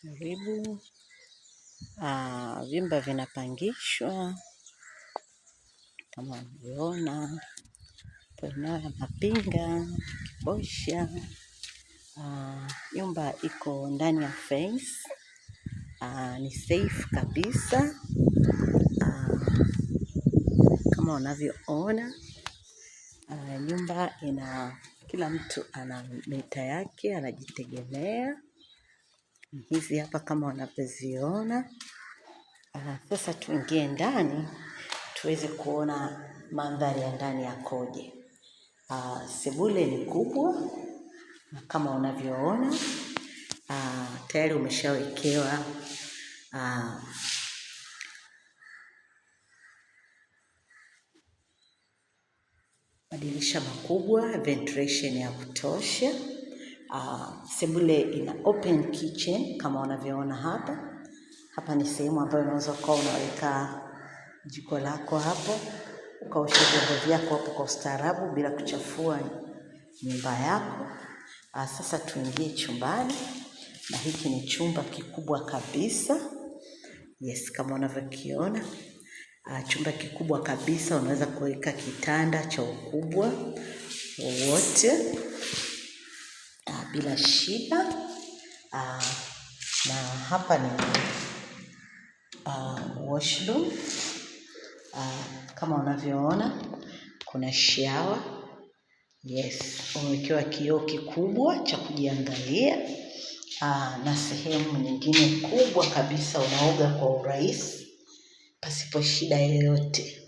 Karibu. Vyumba vinapangishwa kama unavyoona, eneo la Mapinga, Kibosha. Nyumba iko ndani ya fence. Ni safe kabisa. Kama unavyoona, nyumba kila mtu ana mita yake, anajitegemea. Hizi hapa kama unavyoziona. Sasa tuingie ndani tuweze kuona mandhari ya ndani yakoje. Sebule ni kubwa na kama unavyoona tayari umeshawekewa madirisha makubwa, ventilation ya kutosha. Sebule ina open kitchen kama unavyoona hapa. Hapa ni sehemu ambayo unaweza kuwa unaweka jiko lako hapo, ukaosha vyombo vyako hapo kwa ustaarabu bila kuchafua nyumba yako. Sasa tuingie chumbani, na hiki ni chumba kikubwa kabisa. Yes, kama unavyokiona, chumba kikubwa kabisa, unaweza kuweka kitanda cha ukubwa wowote bila shida. Na hapa ni washroom. Kama unavyoona kuna shower. Yes, umewekewa kioo kikubwa cha kujiangalia. Na sehemu nyingine kubwa kabisa, unaoga kwa urahisi pasipo shida yoyote.